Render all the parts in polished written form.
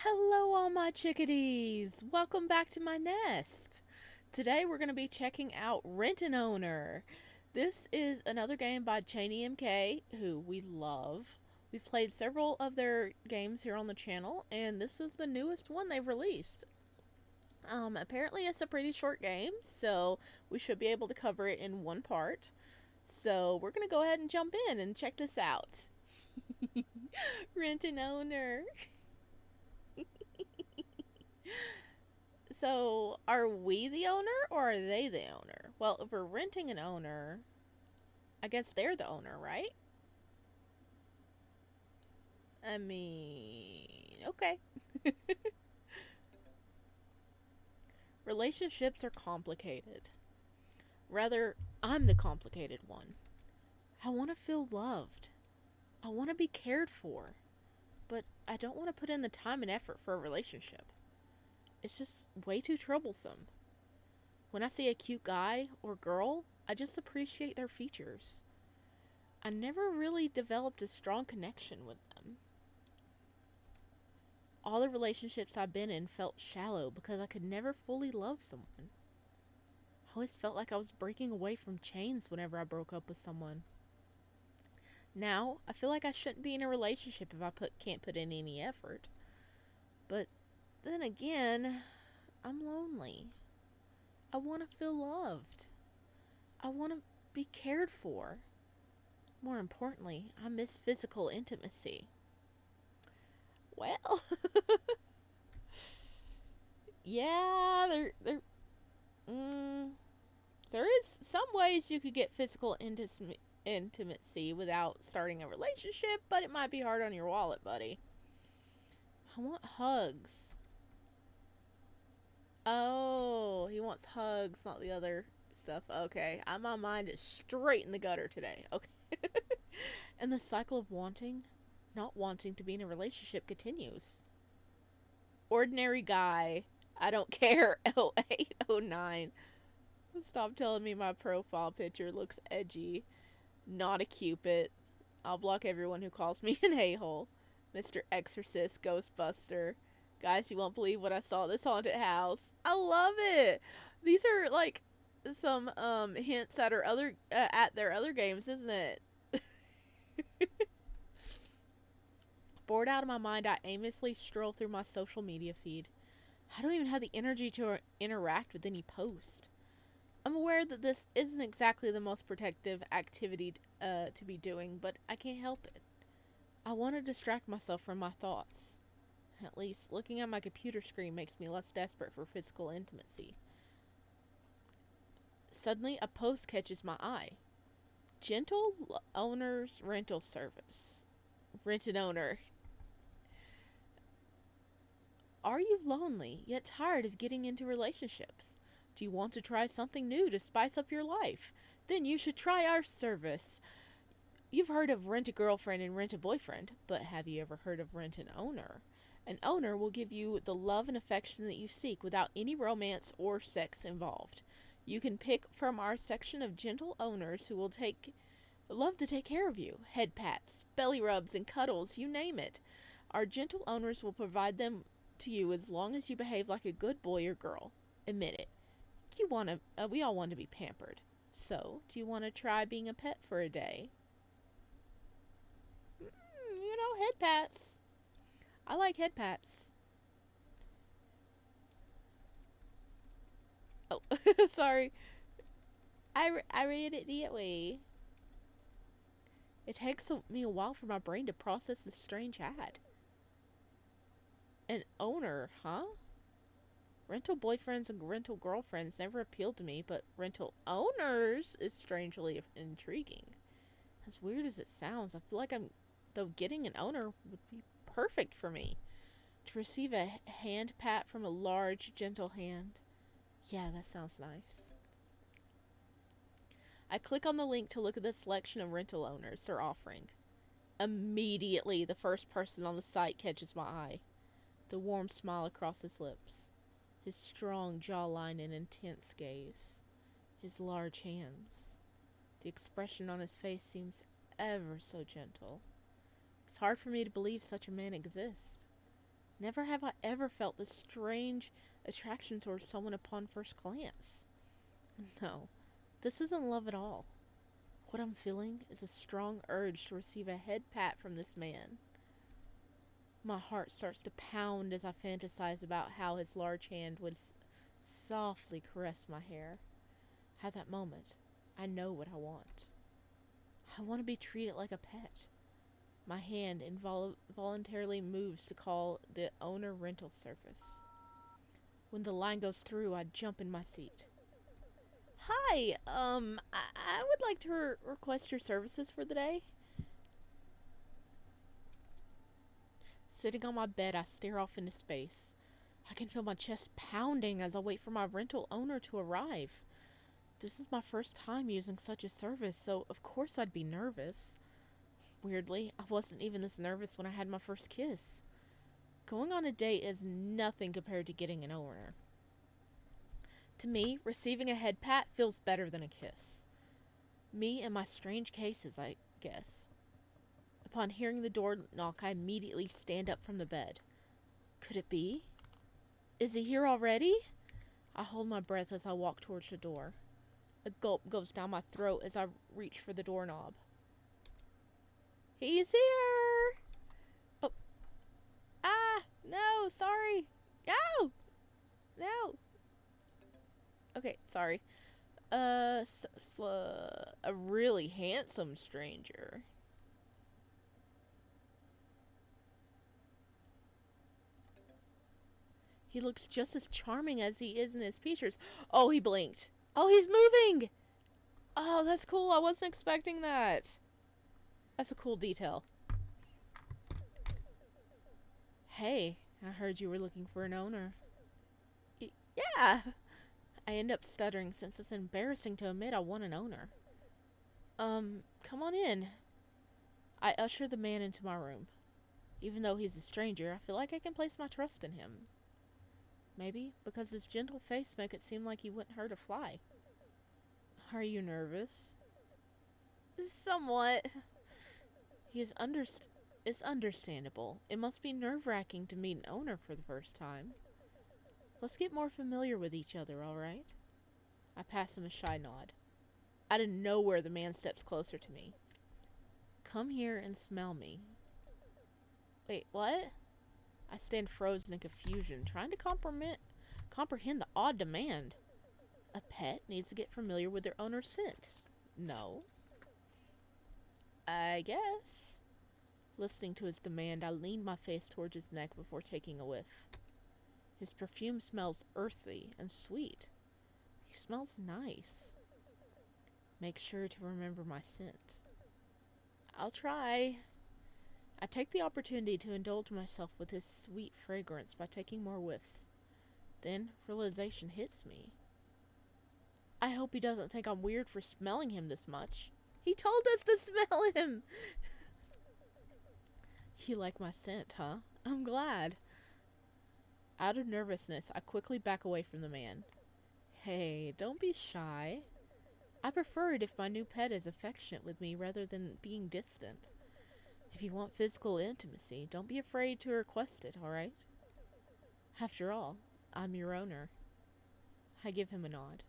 Hello, all my chickadees! Welcome back to my nest. Today we're going to be checking out Rent an Owner. This is another game by Cheney MK, who we love. We've played several of their games here on the channel, and this is the newest one they've released. Apparently it's a pretty short game, so we should be able to cover it in one part. So we're going to go ahead and jump in and check this out. Rent an Owner. So, are we the owner or are they the owner? Well, if we're renting an owner, I guess they're the owner, right? I mean, okay. Relationships are complicated. Rather, I'm the complicated one. I want to feel loved. I want to be cared for. But I don't want to put in the time and effort for a relationship. It's just way too troublesome. When I see a cute guy or girl, I just appreciate their features. I never really developed a strong connection with them. All the relationships I've been in felt shallow because I could never fully love someone. I always felt like I was breaking away from chains whenever I broke up with someone. Now, I feel like I shouldn't be in a relationship if I can't put in any effort. But then again, I'm lonely. I want to feel loved. I want to be cared for. More importantly, I miss physical intimacy. Well, yeah, there is some ways you could get physical intimacy without starting a relationship, but it might be hard on your wallet, buddy. I want hugs. Oh, he wants hugs, not the other stuff. Okay, my mind is straight in the gutter today. Okay. And the cycle of not wanting to be in a relationship continues. Ordinary guy. I don't care. 0809. Stop telling me my profile picture looks edgy. Not a cupid. I'll block everyone who calls me an a-hole. Mr. Exorcist, Ghostbuster. Guys, you won't believe what I saw at this haunted house. I love it. These are like some hints at at their other games, isn't it? Bored out of my mind, I aimlessly stroll through my social media feed. I don't even have the energy to interact with any post. I'm aware that this isn't exactly the most protective activity to be doing, but I can't help it. I want to distract myself from my thoughts. At least, looking at my computer screen makes me less desperate for physical intimacy. Suddenly, a post catches my eye. Gentle Owner's Rental Service. Rent an owner. Are you lonely, yet tired of getting into relationships? Do you want to try something new to spice up your life? Then you should try our service. You've heard of Rent a Girlfriend and Rent a Boyfriend, but have you ever heard of Rent an Owner? An owner will give you the love and affection that you seek without any romance or sex involved. You can pick from our section of gentle owners who will love to take care of you. Head pats, belly rubs, and cuddles, you name it. Our gentle owners will provide them to you as long as you behave like a good boy or girl. Admit it. We all want to be pampered. So, do you want to try being a pet for a day? Head pats. I like head pats. Oh, sorry. I read it that way. It takes me a while for my brain to process this strange ad. An owner, huh? Rental boyfriends and rental girlfriends never appealed to me, but rental owners is strangely intriguing. As weird as it sounds, I feel like getting an owner would be perfect for me. To receive a hand pat from a large, gentle hand. Yeah, that sounds nice. I click on the link to look at the selection of rental owners they're offering. Immediately, the first person on the site catches my eye. The warm smile across his lips. His strong jawline and intense gaze. His large hands. The expression on his face seems ever so gentle. It's hard for me to believe such a man exists. Never have I ever felt this strange attraction towards someone upon first glance. No, this isn't love at all. What I'm feeling is a strong urge to receive a head pat from this man. My heart starts to pound as I fantasize about how his large hand would softly caress my hair. At that moment, I know what I want. I want to be treated like a pet. My hand involuntarily moves to call the owner rental service. When the line goes through, I jump in my seat. Hi, I would like to request your services for the day. Sitting on my bed, I stare off into space. I can feel my chest pounding as I wait for my rental owner to arrive. This is my first time using such a service, so of course I'd be nervous. Weirdly, I wasn't even this nervous when I had my first kiss. Going on a date is nothing compared to getting an owner. To me, receiving a head pat feels better than a kiss. Me and my strange cases, I guess. Upon hearing the door knock, I immediately stand up from the bed. Could it be? Is he here already? I hold my breath as I walk towards the door. A gulp goes down my throat as I reach for the doorknob. He's here! Oh. Ah! No! Sorry! No! No! Okay, sorry. A really handsome stranger. He looks just as charming as he is in his pictures. Oh, he blinked. Oh, he's moving! Oh, that's cool. I wasn't expecting that. That's a cool detail. Hey, I heard you were looking for an owner. Yeah! I end up stuttering since it's embarrassing to admit I want an owner. Come on in. I usher the man into my room. Even though he's a stranger, I feel like I can place my trust in him. Maybe because his gentle face makes it seem like he wouldn't hurt a fly. Are you nervous? Somewhat. It's understandable. It must be nerve-wracking to meet an owner for the first time. Let's get more familiar with each other, alright? I pass him a shy nod. Out of nowhere, the man steps closer to me. Come here and smell me. Wait, what? I stand frozen in confusion, trying to comprehend the odd demand. A pet needs to get familiar with their owner's scent. No. I guess. Listening to his demand, I leaned my face towards his neck before taking a whiff. His perfume smells earthy and sweet. He smells nice. Make sure to remember my scent. I'll try. I take the opportunity to indulge myself with his sweet fragrance by taking more whiffs. Then, realization hits me. I hope he doesn't think I'm weird for smelling him this much. He told us to smell him! You like my scent, huh? I'm glad. Out of nervousness, I quickly back away from the man. Hey, don't be shy. I prefer it if my new pet is affectionate with me rather than being distant. If you want physical intimacy, don't be afraid to request it, alright? After all, I'm your owner. I give him a nod.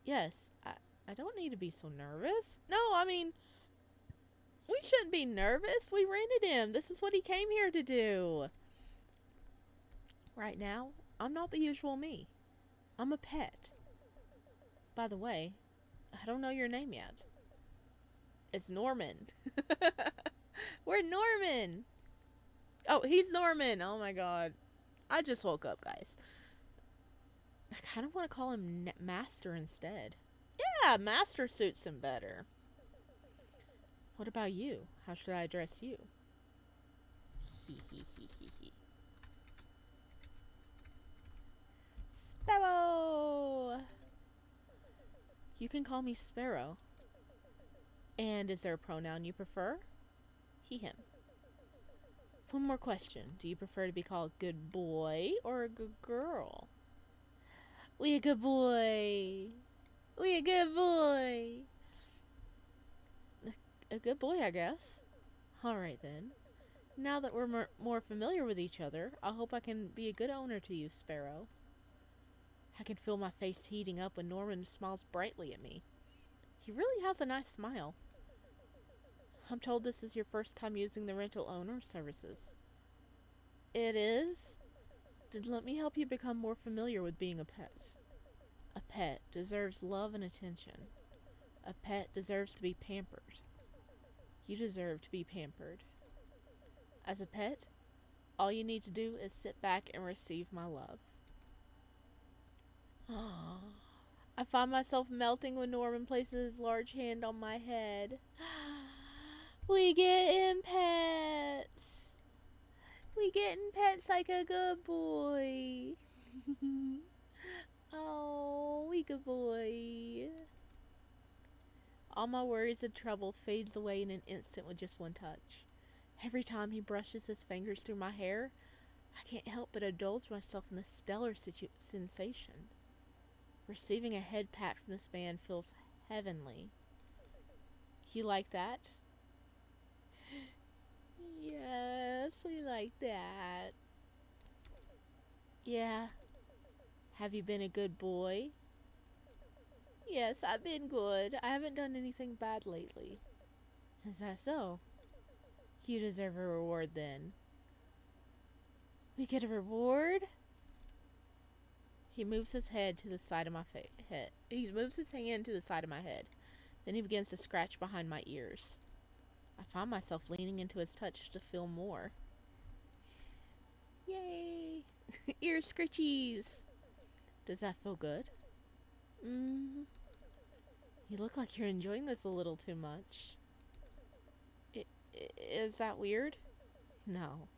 Yes, I don't need to be so nervous. No, I mean, we shouldn't be nervous. We rented him. This is what he came here to do. Right now, I'm not the usual me. I'm a pet. By the way, I don't know your name yet. It's Norman. We're Norman. Oh, he's Norman. Oh my god. I just woke up, guys. I kind of want to call him Master instead. Yeah, Master suits him better. What about you? How should I address you? Sparrow! You can call me Sparrow. And is there a pronoun you prefer? He, him. One more question. Do you prefer to be called good boy or a good girl? We a good boy. We a good boy. A good boy, I guess. Alright then. Now that we're more familiar with each other, I hope I can be a good owner to you, Sparrow. I can feel my face heating up when Norman smiles brightly at me. He really has a nice smile. I'm told this is your first time using the rental owner services. It is? Then let me help you become more familiar with being a pet. A pet deserves love and attention. A pet deserves to be pampered. You deserve to be pampered. As a pet, all you need to do is sit back and receive my love. I find myself melting when Norman places his large hand on my head. We getting pets. We getting pets like a good boy. Oh, we good boy. All my worries and trouble fades away in an instant with just one touch. Every time he brushes his fingers through my hair, I can't help but indulge myself in the stellar sensation. Receiving a head pat from this man feels heavenly. You like that? Yes, we like that. Yeah. Have you been a good boy? Yes, I've been good. I haven't done anything bad lately. Is that so? You deserve a reward then. We get a reward? He moves his head to the side of my head. He moves his hand to the side of my head. Then he begins to scratch behind my ears. I find myself leaning into his touch to feel more. Yay! Ear scritchies! Does that feel good? You look like you're enjoying this a little too much. Is that weird? No.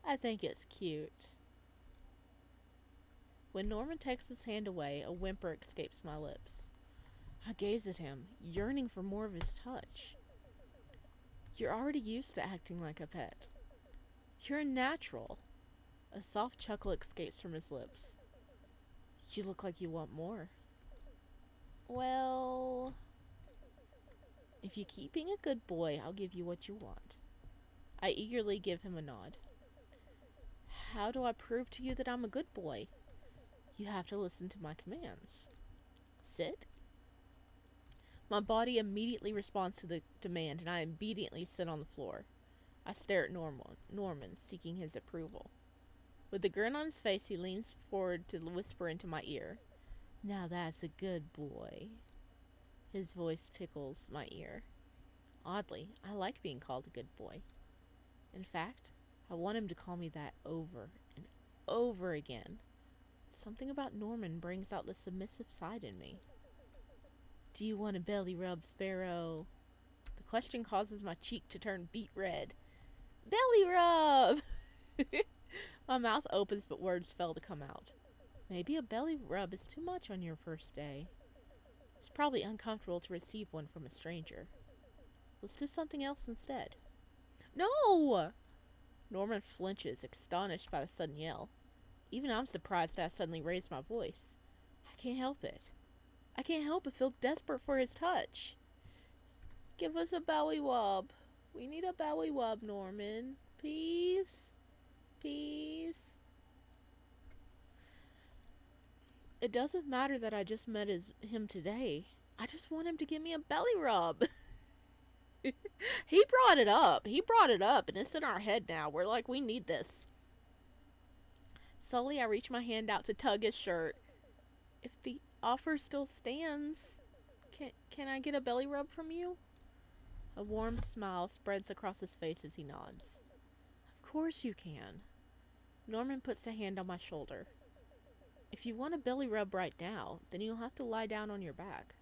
I think it's cute. When Norman takes his hand away, a whimper escapes my lips. I gaze at him, yearning for more of his touch. You're already used to acting like a pet. You're a natural. A soft chuckle escapes from his lips. You look like you want more. Well, if you keep being a good boy, I'll give you what you want. I eagerly give him a nod. How do I prove to you that I'm a good boy? You have to listen to my commands. Sit. My body immediately responds to the demand, and I immediately sit on the floor. I stare at Norman, seeking his approval. With a grin on his face, he leans forward to whisper into my ear. Now that's a good boy. His voice tickles my ear. Oddly, I like being called a good boy. In fact, I want him to call me that over and over again. Something about Norman brings out the submissive side in me. Do you want a belly rub, Sparrow? The question causes my cheek to turn beet red. Belly rub! My mouth opens, but words fail to come out. Maybe a belly rub is too much on your first day. It's probably uncomfortable to receive one from a stranger. Let's do something else instead. No! Norman flinches, astonished by the sudden yell. Even I'm surprised that I suddenly raised my voice. I can't help it. I can't help but feel desperate for his touch. Give us a belly rub. We need a belly rub, Norman. Please? Please? It doesn't matter that I just met him today. I just want him to give me a belly rub. He brought it up. And it's in our head now. We're like, we need this. Slowly, I reach my hand out to tug his shirt. If the offer still stands, can I get a belly rub from you? A warm smile spreads across his face as he nods. Of course you can. Norman puts a hand on my shoulder. If you want a belly rub right now, then you'll have to lie down on your back.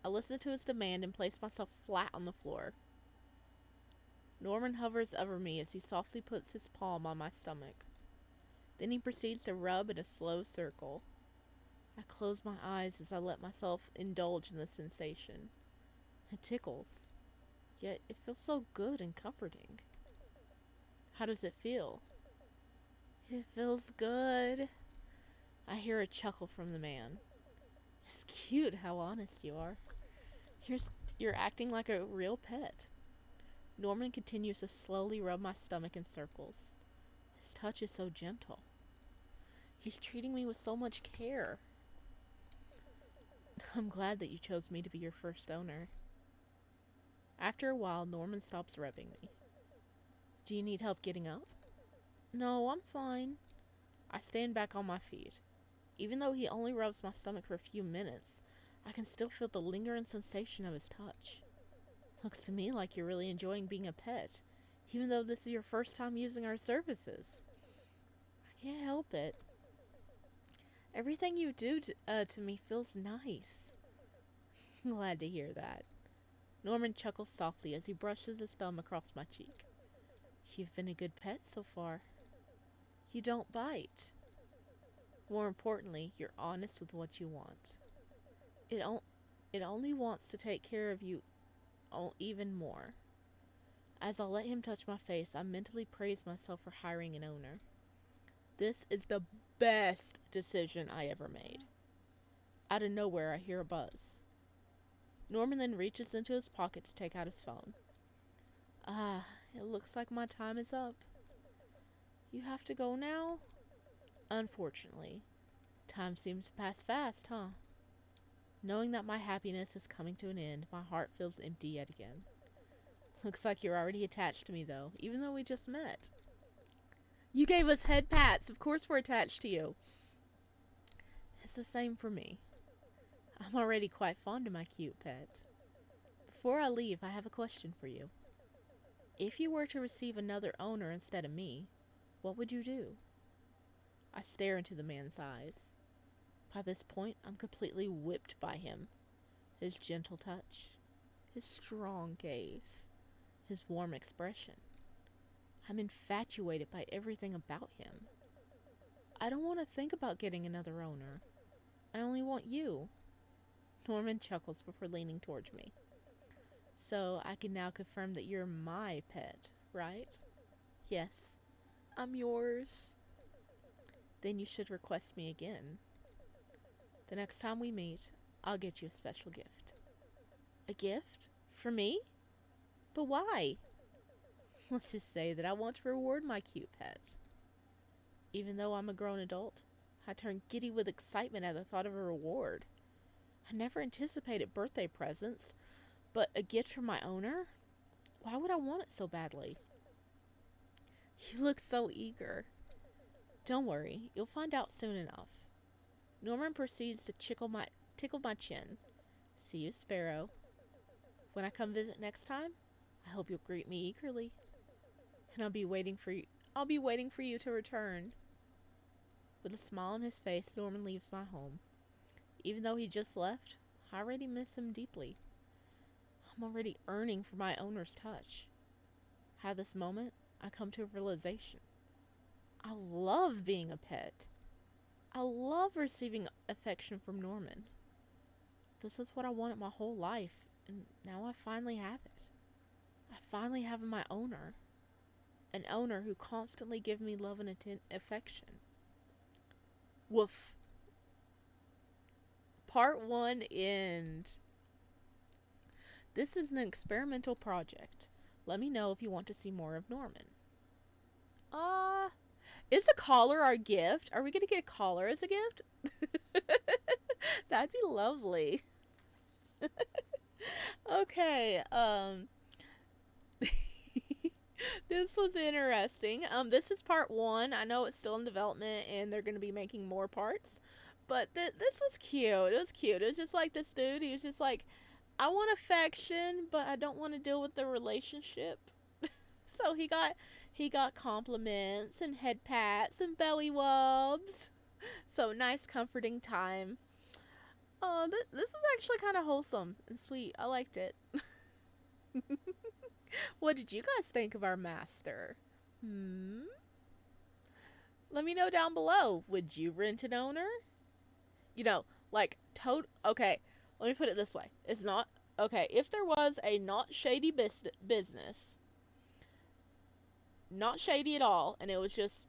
I listen to his demand and place myself flat on the floor. Norman hovers over me as he softly puts his palm on my stomach. Then he proceeds to rub in a slow circle. I close my eyes as I let myself indulge in the sensation. It tickles, yet it feels so good and comforting. How does it feel? It feels good. I hear a chuckle from the man. It's cute how honest you are. You're acting like a real pet. Norman continues to slowly rub my stomach in circles. His touch is so gentle. He's treating me with so much care. I'm glad that you chose me to be your first owner. After a while, Norman stops rubbing me. Do you need help getting up? No, I'm fine. I stand back on my feet. Even though he only rubs my stomach for a few minutes, I can still feel the lingering sensation of his touch. Looks to me like you're really enjoying being a pet, even though this is your first time using our services. I can't help it. Everything you do to me feels nice. Glad to hear that. Norman chuckles softly as he brushes his thumb across my cheek. You've been a good pet so far. You don't bite. More importantly, you're honest with what you want. It only wants to take care of you even more. As I let him touch my face, I mentally praise myself for hiring an owner. This is the best decision I ever made. Out of nowhere, I hear a buzz. Norman then reaches into his pocket to take out his phone. It looks like my time is up. You have to go now? Unfortunately. Time seems to pass fast, huh? Knowing that my happiness is coming to an end, my heart feels empty yet again. Looks like you're already attached to me, though, even though we just met. You gave us head pats. Of course we're attached to you. It's the same for me. I'm already quite fond of my cute pet. Before I leave, I have a question for you. If you were to receive another owner instead of me, what would you do? I stare into the man's eyes. By this point, I'm completely whipped by him. His gentle touch, his strong gaze, his warm expression. I'm infatuated by everything about him. I don't want to think about getting another owner. I only want you. Norman chuckles before leaning towards me. So I can now confirm that you're my pet, right? Yes, I'm yours. Then you should request me again. The next time we meet, I'll get you a special gift. A gift? For me? But why? Let's just say that I want to reward my cute pet. Even though I'm a grown adult, I turn giddy with excitement at the thought of a reward. I never anticipated birthday presents, but a gift from my owner? Why would I want it so badly? You look so eager. Don't worry, you'll find out soon enough. Norman proceeds to tickle my chin. See you, Sparrow. When I come visit next time, I hope you'll greet me eagerly. And I'll be waiting for you to return. With a smile on his face, Norman leaves my home. Even though he just left, I already miss him deeply. I'm already yearning for my owner's touch. At this moment, I come to a realization. I love being a pet. I love receiving affection from Norman. This is what I wanted my whole life, and now I finally have it. I finally have my owner. An owner who constantly gives me love and affection. Woof. Part 1 end. This is an experimental project. Let me know if you want to see more of Norman. Is a collar our gift? Are we going to get a collar as a gift? That'd be lovely. Okay, this was interesting. This is part 1. I know it's still in development and they're going to be making more parts. But this was cute. It was cute. It was just like this dude. He was just like, I want affection, but I don't want to deal with the relationship. So he got compliments and head pats and belly rubs. So nice, comforting time. Oh, this was actually kind of wholesome and sweet. I liked it. What did you guys think of our master? Let me know down below. Would you rent an owner? You know, like, okay, let me put it this way. It's not, okay, if there was a not shady business, not shady at all, and it was just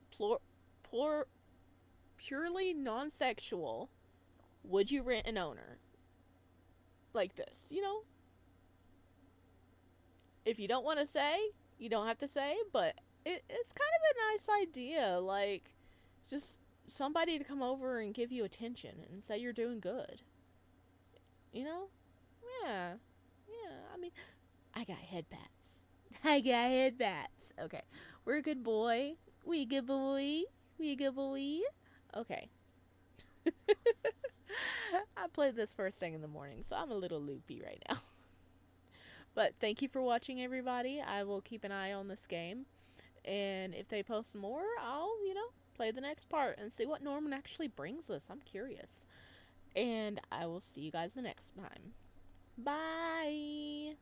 purely non-sexual, would you rent an owner? Like this, you know? If you don't want to say, you don't have to say, but it's kind of a nice idea. Like, just somebody to come over and give you attention and say you're doing good. You know? Yeah. Yeah. I mean, I got head pats. I got head pats. Okay. We're a good boy. We a good boy. We a good boy. Okay. I played this first thing in the morning, so I'm a little loopy right now. But thank you for watching, everybody. I will keep an eye on this game. And if they post more, I'll, play the next part and see what Norman actually brings us. I'm curious. And I will see you guys the next time. Bye!